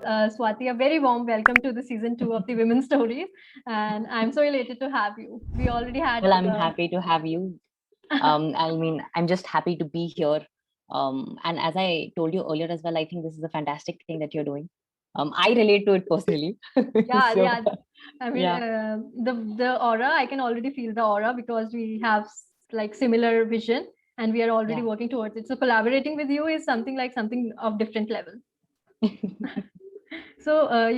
Swati, a very warm welcome to the season 2 of the Women's Stories. And I'm so elated to have you. We already had. Well, I'm happy to have you. I'm just happy to be here. And as I told you earlier as well, I think this is a fantastic thing that you're doing. I relate to it personally. Yeah, So, yeah. I mean, yeah, the aura, I can already feel the aura because we have like similar vision and we are already yeah. working towards it. So collaborating with you is something of different level. So,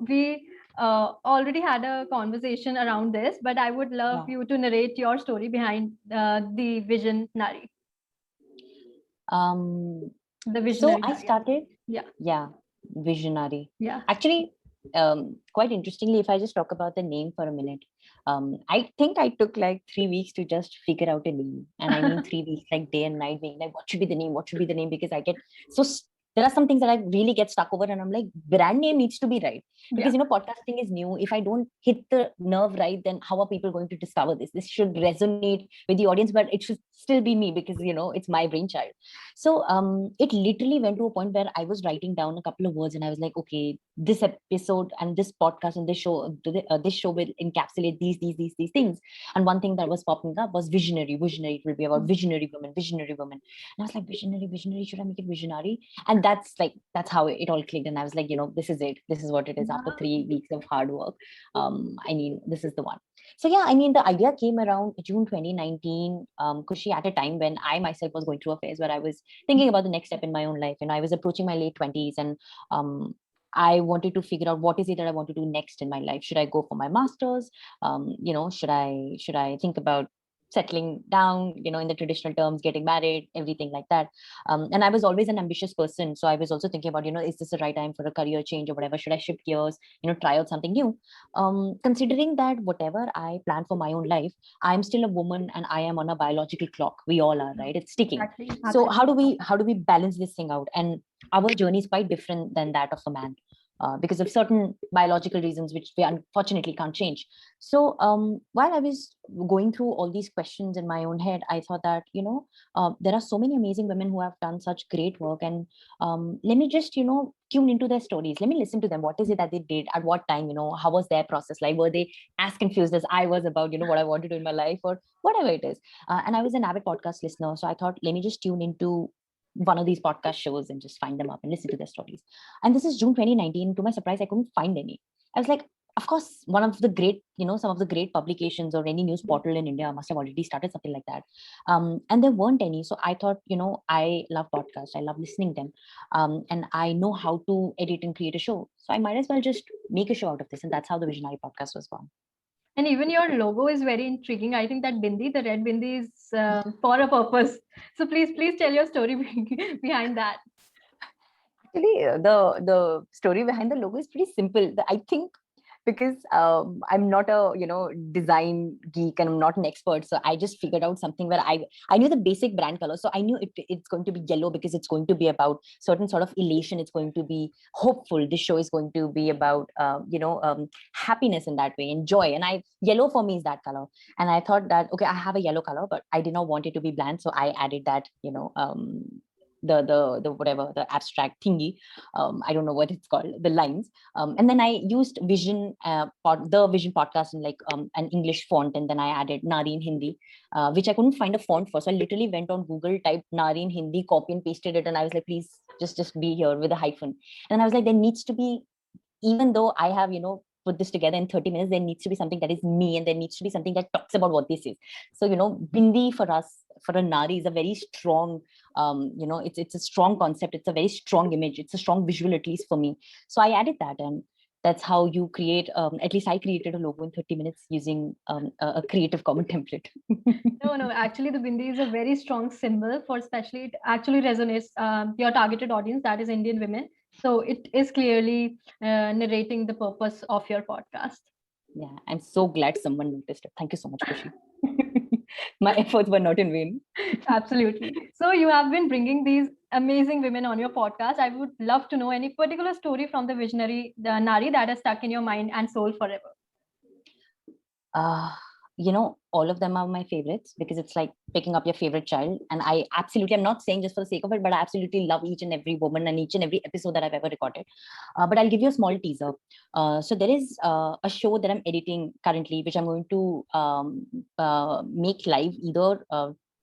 we already had a conversation around this, but I would love Yeah. you to narrate your story behind the Vision Nari, Um, the so visionary I Nari. started, Yeah, yeah, visionary. yeah. Actually, quite interestingly, if I just talk about the name for a minute, I think I took like 3 weeks to just figure out a name. And I mean 3 weeks, like day and night, being like, what should be the name? What should be the name? Because I get so there are some things that I really get stuck over, and I'm like, brand name needs to be right. Because Yeah. podcasting is new. If I don't hit the nerve right, then how are people going to discover this? This should resonate with the audience, but it should still be me because it's my brainchild. So it literally went to a point where I was writing down a couple of words, and I was like, okay, this episode and this podcast and this show will encapsulate these things. And one thing that was popping up was visionary. Visionary, it will be about visionary women, visionary women. And I was like, visionary, should I make it visionary? And that's how it all clicked. And I was like, this is it. This is what it is. After 3 weeks of hard work, this is the one. So yeah, the idea came around June 2019, Kushi, at a time when I myself was going through a phase where I was thinking about the next step in my own life. And I was approaching my late 20s, and I wanted to figure out what is it that I want to do next in my life. Should I go for my master's? Should I think about settling down, in the traditional terms, getting married, everything like that. And I was always an ambitious person. So I was also thinking about, is this the right time for a career change or whatever? Should I shift gears, try out something new? Considering that whatever I plan for my own life, I'm still a woman and I am on a biological clock. We all are, right? It's ticking. Exactly. So Absolutely. how do we balance this thing out? And our journey is quite different than that of a man. Because of certain biological reasons which we unfortunately can't change. So while I was going through all these questions in my own head, I thought that there are so many amazing women who have done such great work, and let me just tune into their stories. Let me listen to them. What is it that they did at what time? How was their process like? Were they as confused as I was about what I want to do in my life, or whatever it is? And I was an avid podcast listener, so I thought, let me just tune into one of these podcast shows and just find them up and listen to their stories. And this is June 2019. To my surprise, I couldn't find any. I was like, of course, one of the great, some of the great publications or any news portal in India must have already started something like that. And there weren't any. So I thought, I love podcasts. I love listening to them. And I know how to edit and create a show. So I might as well just make a show out of this. And that's how the Visionary podcast was born. And even your logo is very intriguing. I think that bindi, the red bindi, is for a purpose. So please tell your story behind that. Actually, the story behind the logo is pretty simple. I think because I'm not a design geek and I'm not an expert, so I just figured out something where I knew the basic brand color, so I knew it's going to be yellow because it's going to be about certain sort of elation. It's going to be hopeful. This show is going to be about happiness in that way and joy. And yellow for me is that color. And I thought that okay, I have a yellow color, but I did not want it to be bland, so I added that the whatever the abstract thingy. I don't know what it's called, the lines. And then I used the Vision podcast in like an English font, and then I added Nari in Hindi, which I couldn't find a font for. So I literally went on Google, typed Nari in Hindi, copy and pasted it, and I was like, please just be here with a hyphen. And I was like, there needs to be, even though I have put this together in 30 minutes, there needs to be something that is me, and there needs to be something that talks about what this is. So bindi for us, for a Nari, is a very strong it's a strong concept. It's a very strong image. It's a strong visual, at least for me. So I added that, and that's how you create, at least I created a logo in 30 minutes using a Creative Commons template. No. Actually, the bindi is a very strong symbol for, especially it actually resonates your targeted audience, that is Indian women. So it is clearly narrating the purpose of your podcast. Yeah, I'm so glad someone noticed it. Thank you so much, Kushi. My efforts were not in vain. Absolutely. So you have been bringing these amazing women on your podcast. I would love to know any particular story from the visionary, the Nari, that has stuck in your mind and soul forever. all of them are my favorites because it's like picking up your favorite child. And I absolutely, I'm not saying just for the sake of it, but I absolutely love each and every woman and each and every episode that I've ever recorded. But I'll give you a small teaser. So there is a show that I'm editing currently, which I'm going to make live either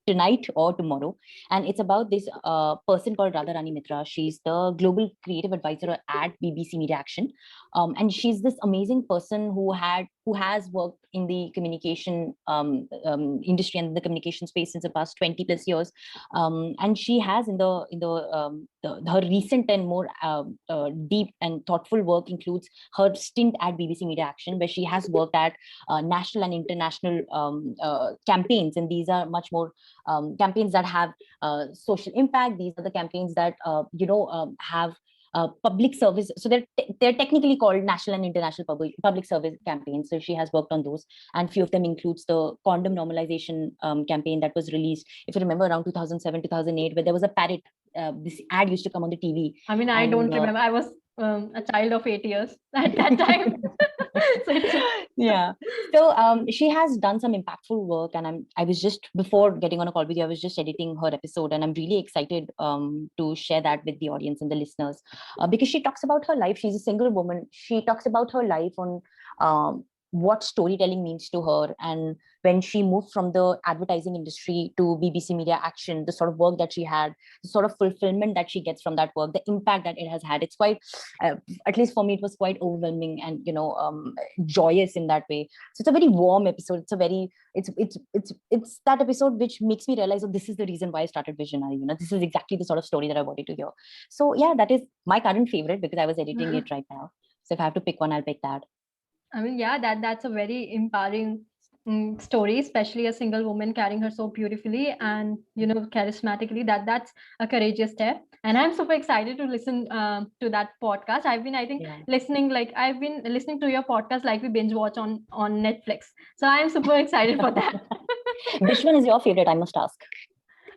tonight or tomorrow. And it's about this person called Radha Rani Mitra. She's the global creative advisor at BBC Media Action. And she's this amazing person who has worked in the communication industry and the communication space since the past 20 plus years. And she has in her recent and more deep and thoughtful work includes her stint at BBC Media Action, where she has worked at national and international campaigns. And these are much more campaigns that have social impact. These are the campaigns that have public service. So they're technically called national and international public service campaigns. So she has worked on those, and few of them includes the condom normalization campaign that was released, if you remember, around 2007 2008, where there was a parrot. This ad used to come on the TV. I mean, I don't remember. I was a child of 8 years at that time. Yeah. So she has done some impactful work, and I was just, before getting on a call with you, I was just editing her episode, and I'm really excited to share that with the audience and the listeners, because she talks about her life. She's a single woman. She talks about her life on what storytelling means to her, and when she moved from the advertising industry to BBC Media Action, the sort of work that she had, the sort of fulfillment that she gets from that work, the impact that it has had. It's quite, at least for me, it was quite overwhelming and joyous in that way. So it's a very warm episode. It's that episode which makes me realize, oh, this is the reason why I started Visionary. This is exactly the sort of story that I wanted to hear. So yeah, that is my current favorite because I was editing it right now. So if I have to pick one, I'll pick that. I mean, yeah, that's a very empowering story, especially a single woman carrying her so beautifully and charismatically. That's a courageous step, and I'm super excited to listen to that podcast. I've been listening to your podcast like we binge watch on Netflix. So I'm super excited for that. Which one is your favorite, I must ask?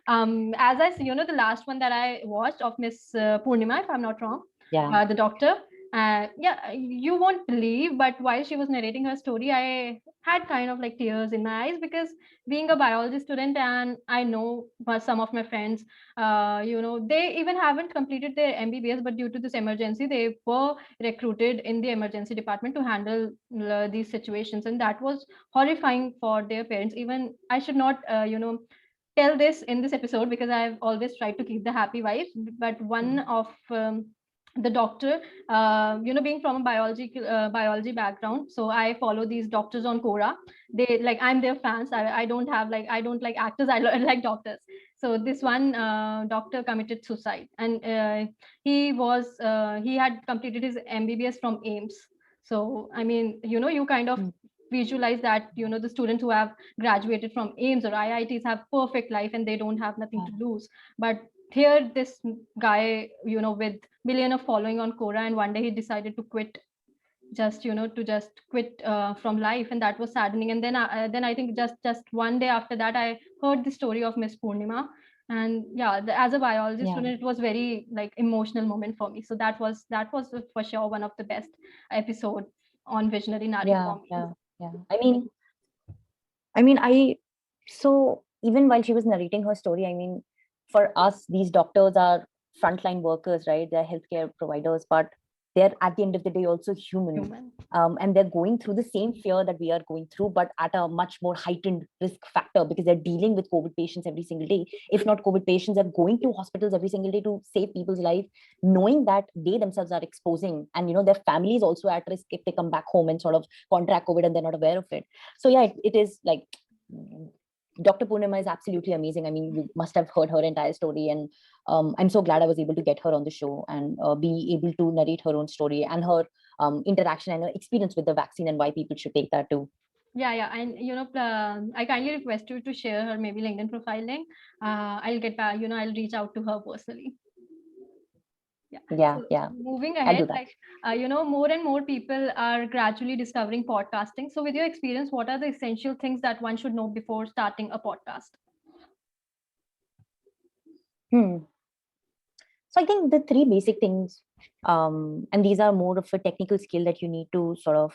As I see, the last one that I watched of Miss Purnima, if I'm not wrong, the doctor. You won't believe, but while she was narrating her story, I had kind of like tears in my eyes, because being a biology student, and I know some of my friends, they even haven't completed their MBBS, but due to this emergency, they were recruited in the emergency department to handle these situations, and that was horrifying for their parents. Even I should not, tell this in this episode, because I've always tried to keep the happy vibes, but one of the doctor, being from a biology background, so I follow these doctors on Quora. They like, I'm their fans. I don't like actors. I like doctors. So this one doctor committed suicide, and he had completed his MBBS from AIIMS. So I mean, you kind of visualize that the students who have graduated from AIIMS or IITs have perfect life and they don't have nothing to lose. But here this guy, with million of following on Quora, and one day he decided to quit, just quit from life, and that was saddening. And then I think just one day after that, I heard the story of Miss Purnima, and as a biology student, it was very like emotional moment for me. So that was for sure one of the best episode on Visionary Nari for me. So even while she was narrating her story, I mean, for us, these doctors are frontline workers, right? They're healthcare providers, but they're at the end of the day also human. And they're going through the same fear that we are going through, but at a much more heightened risk factor, because they're dealing with COVID patients every single day. If not COVID patients, they're going to hospitals every single day to save people's life, knowing that they themselves are exposing, and their family is also at risk if they come back home and sort of contract COVID and they're not aware of it. So yeah, it is like, Dr. Purnima is absolutely amazing. I mean, you must have heard her entire story, and I'm so glad I was able to get her on the show and be able to narrate her own story and her interaction and her experience with the vaccine and why people should take that too. Yeah, and I kindly request you to share her maybe LinkedIn profile link. I'll get back. I'll reach out to her personally. Yeah. Moving ahead, more and more people are gradually discovering podcasting. So with your experience, what are the essential things that one should know before starting a podcast? So I think the three basic things, and these are more of a technical skill that you need to sort of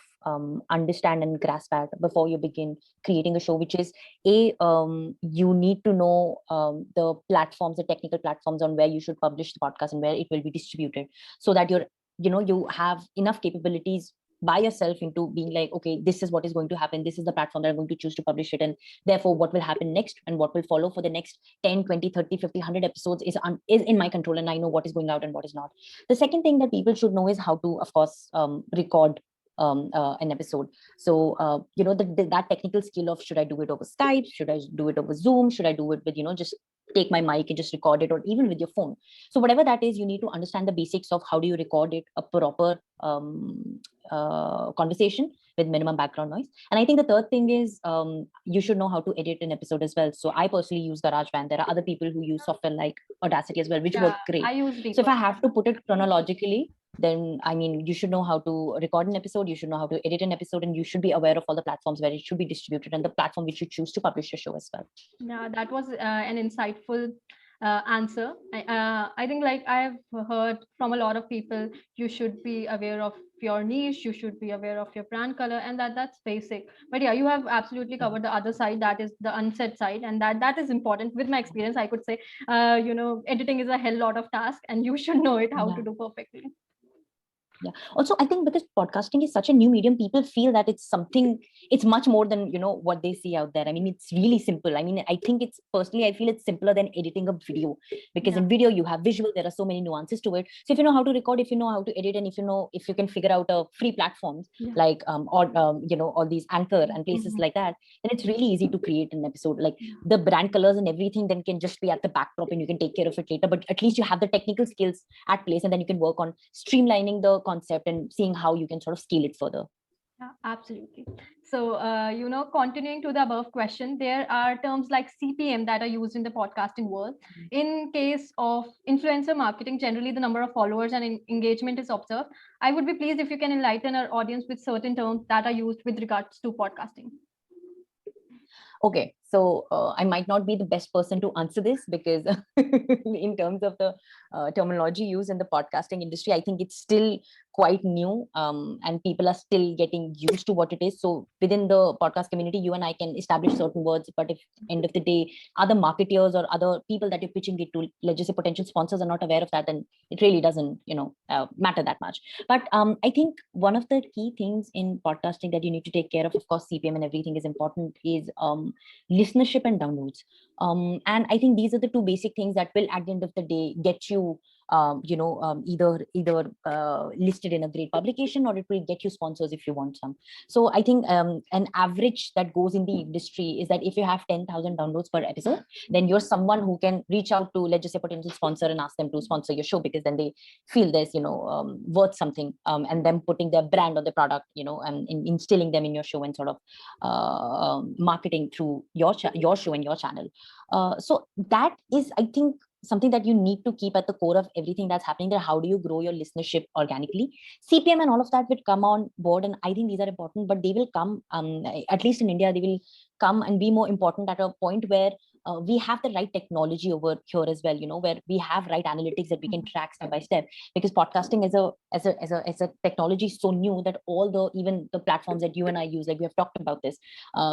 understand and grasp at before you begin creating a show, which is you need to know the platforms, the technical platforms on where you should publish the podcast and where it will be distributed, so that you have enough capabilities by yourself into being like, okay, this is what is going to happen, this is the platform that I'm going to choose to publish it, and therefore what will happen next and what will follow for the next 10, 20, 30, 50, 100 episodes is in my control, and I know what is going out and what is not. The second thing that people should know is how to, of course, record an episode. So that technical skill of, should I do it over Skype, should I do it over Zoom, should I do it with just take my mic and just record it, or even with your phone. So whatever that is, you need to understand the basics of how do you record it, a proper conversation with minimum background noise. And I think the third thing is you should know how to edit an episode as well. So I personally use GarageBand. There are other people who use software like Audacity as well, which work great. I use So if I have to put it chronologically, then I mean, you should know how to record an episode, you should know how to edit an episode, and you should be aware of all the platforms where it should be distributed and the platform which you choose to publish your show as well. Yeah, that was an insightful answer. I think, like, I've heard from a lot of people, you should be aware of your niche, you should be aware of your brand color, and that's basic. But yeah, you have absolutely covered the other side, that is the unsaid side, and that is important. With my experience, I could say, editing is a hell lot of task, and you should know it how to do perfectly. Yeah. Also, I think because podcasting is such a new medium, people feel that it's much more than, what they see out there. I mean, it's really simple. I mean, I think I feel it's simpler than editing a video, because in video you have visual, there are so many nuances to it. So if you know how to record, if you know how to edit, and if you can figure out a free platforms like all these Anchor and places like that, then it's really easy to create an episode. Like the brand colors and everything then can just be at the backdrop, and you can take care of it later, but at least you have the technical skills at place, and then you can work on streamlining the concept and seeing how you can sort of scale it further. Yeah, absolutely. So, continuing to the above question, there are terms like CPM that are used in the podcasting world. In case of influencer marketing, generally the number of followers and engagement is observed. I would be pleased if you can enlighten our audience with certain terms that are used with regards to podcasting. Okay, so I might not be the best person to answer this, because in terms of the terminology used in the podcasting industry, I think it's still quite new, and people are still getting used to what it is. So within the podcast community, you and I can establish certain words, but if end of the day, other marketeers or other people that you're pitching it to, let's just say potential sponsors, are not aware of that, then it really doesn't matter that much. But I think one of the key things in podcasting that you need to take care of course, CPM and everything is important, is listenership and downloads. And I think these are the two basic things that will, at the end of the day, get you either listed in a great publication, or it will get you sponsors if you want some. So I think an average that goes in the industry is that if you have 10,000 downloads per episode, then you're someone who can reach out to, let's just say, potential sponsor and ask them to sponsor your show, because then they feel there's worth something, and them putting their brand on the product, and instilling them in your show, and sort of marketing through your show and your channel. So that is, I think, something that you need to keep at the core of everything that's happening there. How do you grow your listenership organically? CPM and all of that will come on board, and I think these are important, but they will come, at least in India, they will come and be more important at a point where we have the right technology over here as well, where we have right analytics that we can track step by step, because podcasting as a technology is so new that even the platforms that you and I use, like we have talked about this,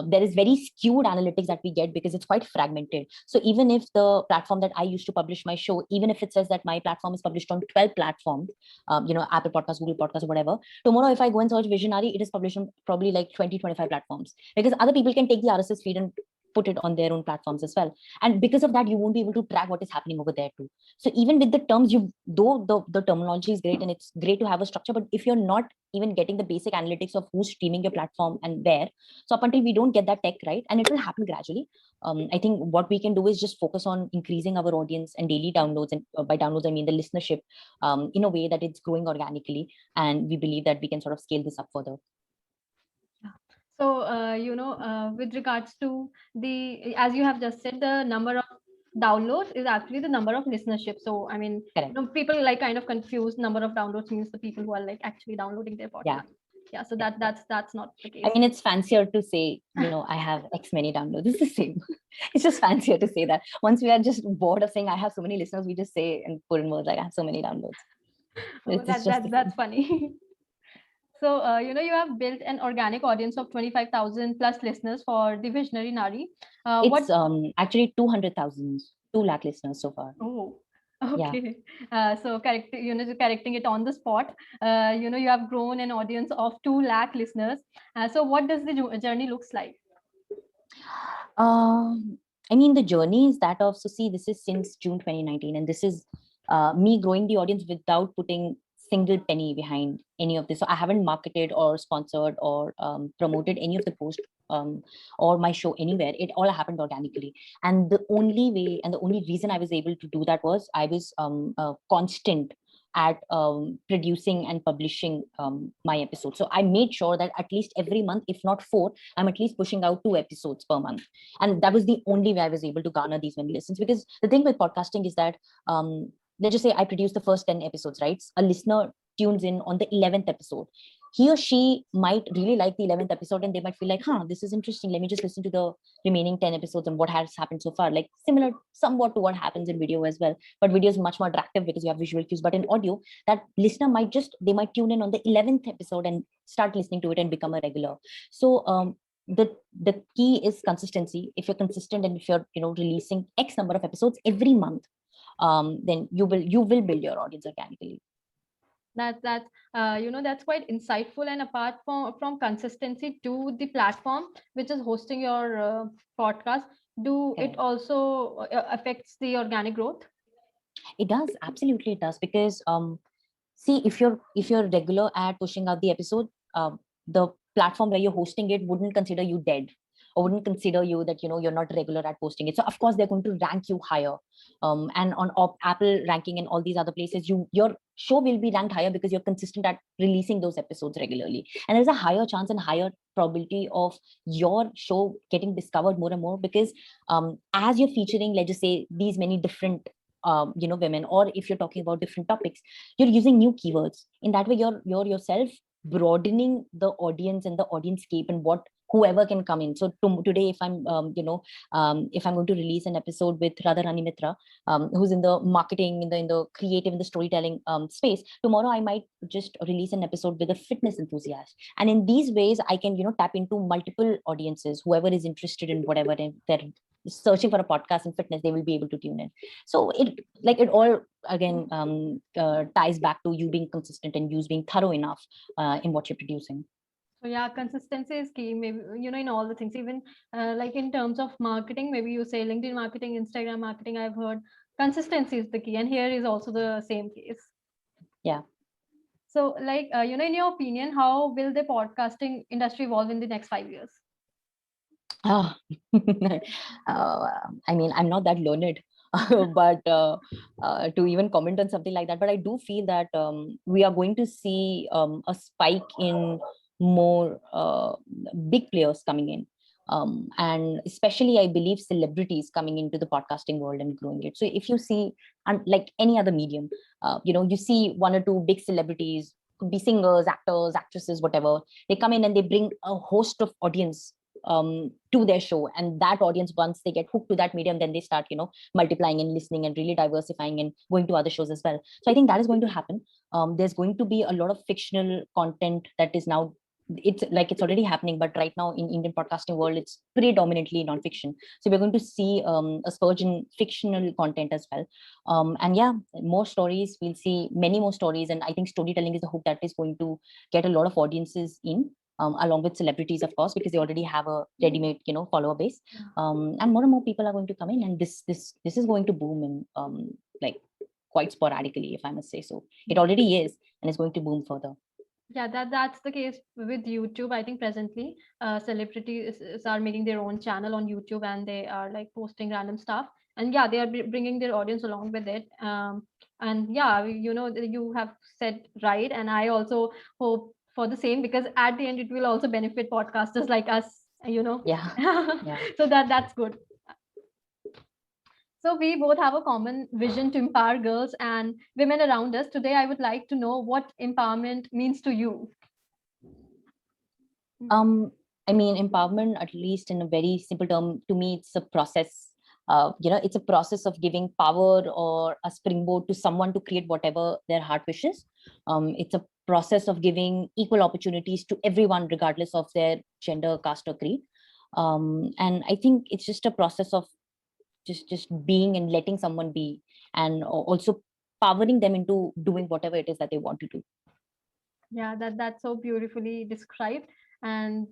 there is very skewed analytics that we get, because it's quite fragmented. So even if the platform that I used to publish my show, even if it says that my platform is published on 12 platforms, Apple Podcasts, Google Podcasts, or whatever, tomorrow if I go and search Visionary, it is published on probably like 20, 25 platforms, because other people can take the RSS feed and put it on their own platforms as well. And because of that, you won't be able to track what is happening over there too. So even with the terms, though the terminology is great and it's great to have a structure, but if you're not even getting the basic analytics of who's streaming your platform and where, so up until we don't get that tech right, and it will happen gradually, I think what we can do is just focus on increasing our audience and daily downloads, and by downloads I mean the listenership, in a way that it's growing organically, and we believe that we can sort of scale this up further. So, with regards to as you have just said, the number of downloads is actually the number of listenership. So, I mean, people like kind of confuse number of downloads means the people who are like actually downloading their podcast. Yeah. Yeah, so Yeah. that's not the I case. mean, it's fancier to say, I have X many downloads. It's the same. It's just fancier to say that. Once we are just bored of saying I have so many listeners, we just say and put in words like I have so many downloads. Oh, It's just the that's same. funny. So, you have built an organic audience of 25,000 plus listeners for the Visionary Nari. It's What? actually 200,000, 2 lakh listeners so far. Oh, Yeah. okay. So correcting it on the spot. You have grown an audience of 2 lakh listeners. So what does the journey looks like? I mean, the journey is that of, so see, this is since June 2019, and this is me growing the audience without putting single penny behind any of this. So I haven't marketed or sponsored or promoted any of the posts or my show anywhere. It all happened organically. And the only way and the only reason I was able to do that was I was constant at producing and publishing my episodes. So I made sure that at least every month, if not 4, I'm at least pushing out 2 episodes per month. And that was the only way I was able to garner these many listens. Because the thing with podcasting is that, let's just say I produce the first 10 episodes, right? A listener tunes in on the 11th episode. He or she might really like the 11th episode and they might feel like, this is interesting. Let me just listen to the remaining 10 episodes and what has happened so far. Like similar somewhat to what happens in video as well. But video is much more attractive because you have visual cues. But in audio, that listener might tune in on the 11th episode and start listening to it and become a regular. So the key is consistency. If you're consistent and if you're releasing X number of episodes every month, then you will build your audience organically. That's quite insightful. And apart from consistency to the platform which is hosting your podcast, it also affects the organic growth? It does, absolutely it does, because see, if you're regular at pushing out the episode, the platform where you're hosting it wouldn't consider you dead, or wouldn't consider you that you're not regular at posting it. So of course they're going to rank you higher, and on Apple ranking and all these other places, your show will be ranked higher because you're consistent at releasing those episodes regularly, and there's a higher chance and higher probability of your show getting discovered more and more, because as you're featuring, let's just say, these many different women, or if you're talking about different topics, you're using new keywords. In that way, you're yourself broadening the audience and the audience scape and whoever can come in. So today, if I'm if I'm going to release an episode with Radharani Mitra, who's in the marketing, in the creative, in the storytelling space, tomorrow I might just release an episode with a fitness enthusiast. And in these ways, I can tap into multiple audiences. Whoever is interested in whatever they're searching for a podcast in fitness, they will be able to tune in. So it all again ties back to you being consistent and you being thorough enough in what you're producing. So yeah, consistency is key. Maybe in all the things, even like in terms of marketing, maybe you say LinkedIn marketing, Instagram marketing. I've heard consistency is the key, and here is also the same case. Yeah. So, like in your opinion, how will the podcasting industry evolve in the next 5 years? I mean, I'm not that learned, but to even comment on something like that. But I do feel that we are going to see a spike in more big players coming in. And especially, I believe, celebrities coming into the podcasting world and growing it. So if you see, like any other medium, you see 1 or 2 big celebrities, could be singers, actors, actresses, whatever. They come in and they bring a host of audience to their show, and that audience, once they get hooked to that medium, then they start multiplying and listening and really diversifying and going to other shows as well. So I think that is going to happen. There's going to be a lot of fictional content that is now, it's already happening, but right now in Indian podcasting world, it's predominantly non-fiction. So we're going to see a surge in fictional content as well. And yeah, more stories, we'll see many more stories, and I think storytelling is the hook that is going to get a lot of audiences in, along with celebrities, of course, because they already have a ready-made follower base. And more people are going to come in, and this is going to boom in like quite sporadically, if I must say so. It already is, and it's going to boom further. Yeah, that's the case with YouTube. I think presently celebrities are making their own channel on YouTube, and they are like posting random stuff, and yeah, they are bringing their audience along with it. And yeah, you have said right, and I also hope for the same, because at the end it will also benefit podcasters like us. Yeah. Yeah. So that's good. So we both have a common vision to empower girls and women around us. Today, I would like to know what empowerment means to you. I mean, empowerment, at least in a very simple term, to me, it's a process. It's a process of giving power or a springboard to someone to create whatever their heart wishes. It's a process of giving equal opportunities to everyone, regardless of their gender, caste, or creed. And I think it's just a process of just being and letting someone be, and also powering them into doing whatever it is that they want to do. Yeah, that's so beautifully described. And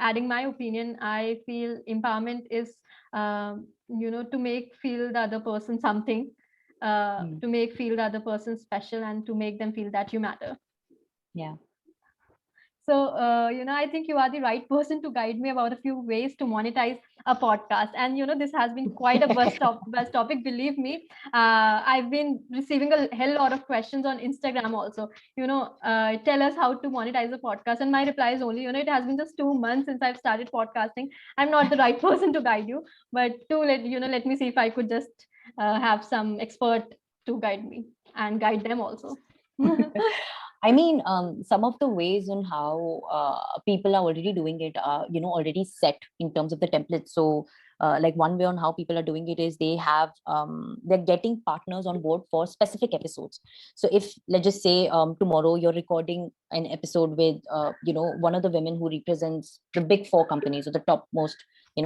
adding my opinion, I feel empowerment is to make feel the other person something, Mm. to make feel the other person special, and to make them feel that you matter. Yeah. So, I think you are the right person to guide me about a few ways to monetize a podcast. And, this has been quite a buzz topic, believe me. I've been receiving a hell lot of questions on Instagram also, tell us how to monetize a podcast. And my reply is only, it has been just 2 months since I've started podcasting. I'm not the right person to guide you, but let me see if I could just have some expert to guide me and guide them also. I mean, some of the ways on how people are already doing it are, already set in terms of the template. So, like one way on how people are doing it is they're getting partners on board for specific episodes. So, if let's just say tomorrow you're recording an episode with, one of the women who represents the big four companies or the top most,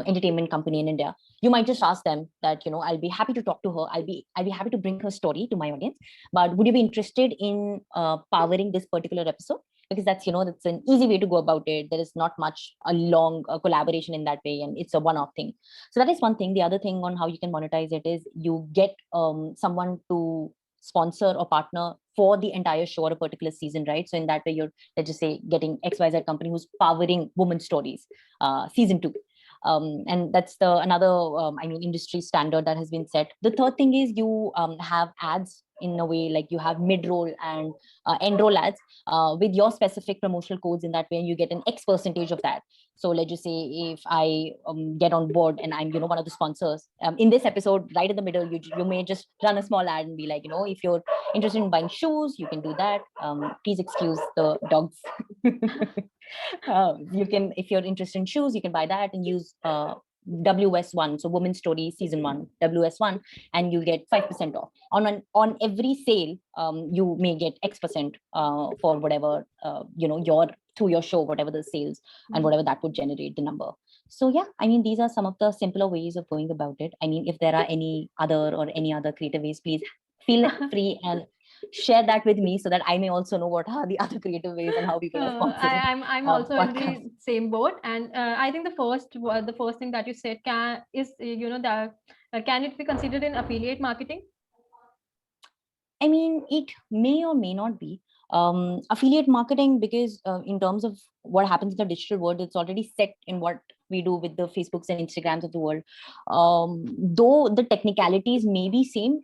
entertainment company in India, you might just ask them that, I'll be happy to talk to her. I'll be happy to bring her story to my audience, but would you be interested in powering this particular episode? Because that's an easy way to go about it. There is not much a long collaboration in that way, and it's a one-off thing. So that is one thing. The other thing on how you can monetize it is you get someone to sponsor or partner for the entire show or a particular season, right? So in that way, you're, let's just say, getting XYZ company who's powering women's stories, season 2. And that's the another industry standard that has been set. The third thing is you have ads in a way, like you have mid-roll and end-roll ads with your specific promotional codes. In that way, you get an X percentage of that. So let's just say if I get on board and I'm one of the sponsors in this episode, right in the middle, you may just run a small ad and be like, if you're interested in buying shoes, you can do that. Please excuse the dogs. You can, if you're interested in shoes, you can buy that and use WS1, so Women's Story Season 1, WS1, and you get 5% off on every sale. You may get X% for whatever your through your show, whatever the sales and whatever that would generate the number. So yeah, I mean, these are some of the simpler ways of going about it. I mean, if there are any other creative ways, please feel free and share that with me so that I may also know what are the other creative ways and how people are sponsoring. I'm also in the same boat, and I think the first thing that you said can it be considered in affiliate marketing? I mean, it may or may not be affiliate marketing, because in terms of what happens in the digital world, it's already set in what we do with the Facebooks and Instagrams of the world. Though the technicalities may be same,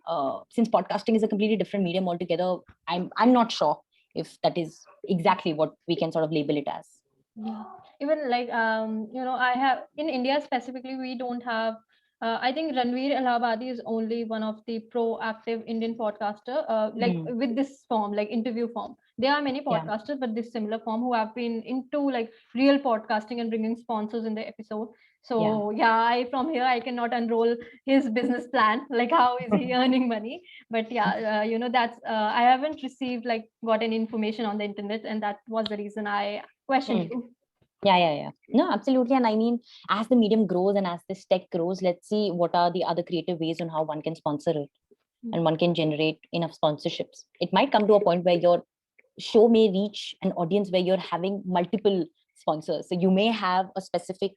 since podcasting is a completely different medium altogether, I'm not sure if that is exactly what we can sort of label it as. Yeah. Even like I have in India specifically, we don't have. I think Ranveer Allahabadi is only one of the proactive Indian podcaster, with this form, like interview form. There are many podcasters, but this similar form who have been into like real podcasting and bringing sponsors in the episode. So from here I cannot unroll his business plan. Like how is he earning money? But that's I haven't received got any information on the internet, and that was the reason I questioned you. Yeah. No, absolutely. And I mean, as the medium grows and as this tech grows, let's see what are the other creative ways on how one can sponsor it and one can generate enough sponsorships. It might come to a point where your show may reach an audience where you're having multiple sponsors. So you may have a specific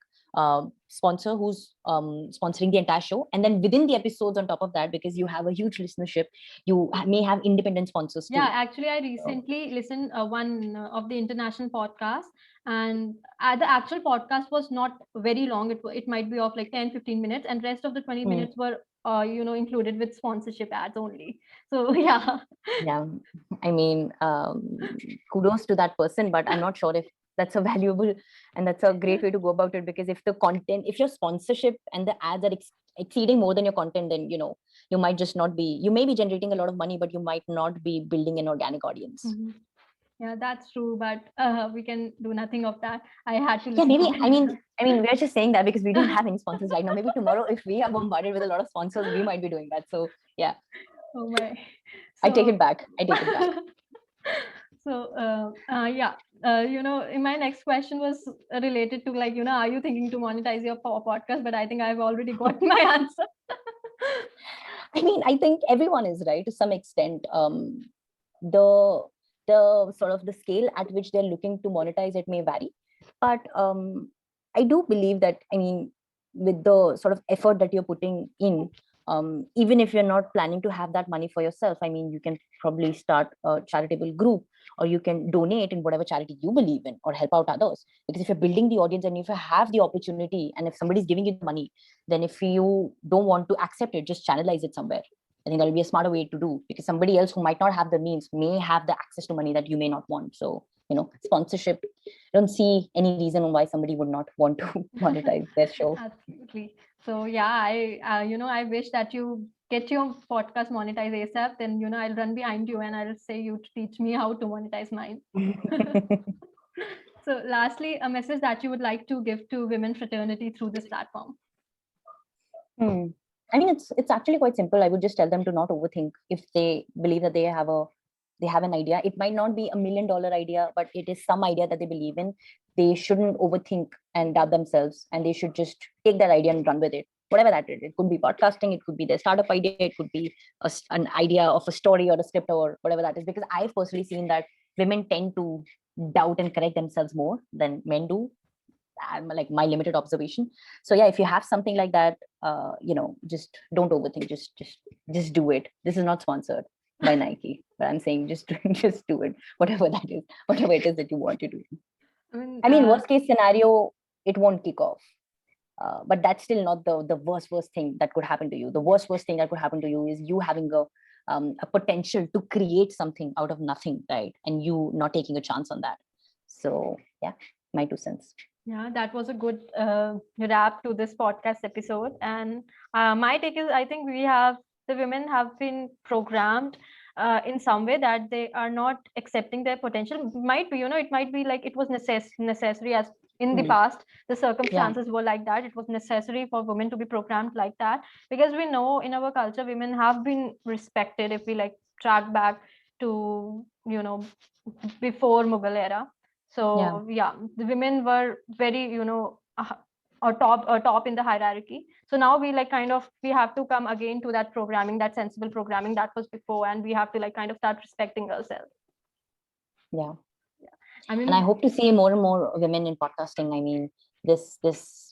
sponsor who's sponsoring the entire show, and then within the episodes on top of that, because you have a huge listenership, you may have independent sponsors too. Yeah, actually I recently listened one of the international podcasts, and the actual podcast was not very long. It might be of like 10-15 minutes, and rest of the 20 minutes were included with sponsorship ads only. So yeah. I mean, kudos to that person, but I'm not sure if that's a valuable and that's a great way to go about it, because if your sponsorship and the ads are exceeding more than your content, then you might just not be, you may be generating a lot of money, but you might not be building an organic audience. Yeah, that's true, but we can do nothing of that. I had to Yeah, listen maybe. to We're just saying that because we don't have any sponsors right now. Maybe tomorrow, if we are bombarded with a lot of sponsors, we might be doing that. So yeah, Oh my. I take So it back. I take it back. so yeah, in my next question was related to, like, are you thinking to monetize your podcast? But I think I've already got my answer. I think everyone is, right, to some extent. The sort of the scale at which they're looking to monetize it may vary, but I do believe that, with the sort of effort that you're putting in, even if you're not planning to have that money for yourself, you can probably start a charitable group, or you can donate in whatever charity you believe in, or help out others. Because if you're building the audience, and if you have the opportunity, and if somebody's giving you the money, then if you don't want to accept it, just channelize it somewhere. I think that'll be a smarter way to do, because somebody else who might not have the means may have the access to money that you may not want. So, sponsorship, I don't see any reason why somebody would not want to monetize their show. Absolutely. So yeah, I wish that you get your podcast monetized ASAP. Then, I'll run behind you and I'll say you to teach me how to monetize mine. So lastly, a message that you would like to give to women fraternity through this platform. It's actually quite simple. I would just tell them to not overthink. If they believe that they have an idea, it might not be $1 million idea, but it is some idea that they believe in. They shouldn't overthink and doubt themselves, and they should just take that idea and run with it. Whatever that is, it could be podcasting, it could be their startup idea, it could be an idea of a story or a script or whatever that is. Because I've personally seen that women tend to doubt and correct themselves more than men do. Like my limited observation. So yeah, if you have something like that, just don't overthink. Just do it. This is not sponsored by Nike, but I'm saying just do it. Whatever that is, whatever it is that you want to do. Worst case scenario, it won't kick off. But that's still not the worst thing that could happen to you. The worst thing that could happen to you is you having a potential to create something out of nothing, right? And you not taking a chance on that. So yeah, my 2 cents. Yeah, that was a good wrap to this podcast episode. And my take is, I think the women have been programmed in some way that they are not accepting their potential. Might be, it might be like it was necessary, as in the past, the circumstances were like that. It was necessary for women to be programmed like that, because we know in our culture, women have been respected. If we track back to, before Mughal era. So yeah, the women were very, top in the hierarchy. So now we we have to come again to that programming, that sensible programming that was before, and we have to kind of start respecting ourselves. Yeah. And I hope to see more and more women in podcasting. This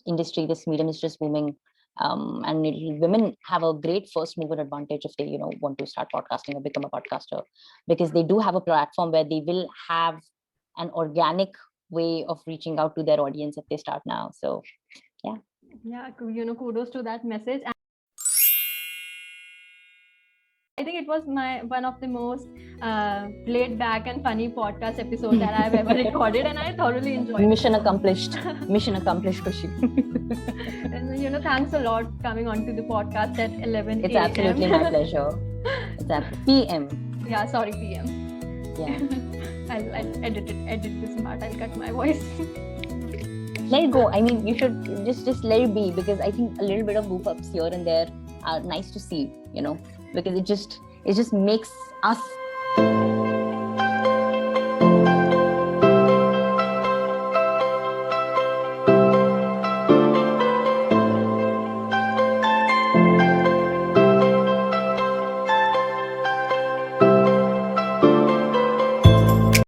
industry, this medium is just booming. And women have a great first mover advantage if they, want to start podcasting or become a podcaster, because they do have a platform where they will have an organic way of reaching out to their audience if they start now. So yeah, kudos to that message. And I think it was one of the most laid back and funny podcast episode that I've ever recorded, and I thoroughly enjoyed it. Mission accomplished, Khushi. And thanks a lot coming onto the podcast at 11 It's absolutely my pleasure. It's PM. Yeah, sorry, PM. Yeah. I'll edit this part. I'll cut my voice. Let it go. You should just let it be, because I think a little bit of goof ups here and there are nice to see, because it just makes us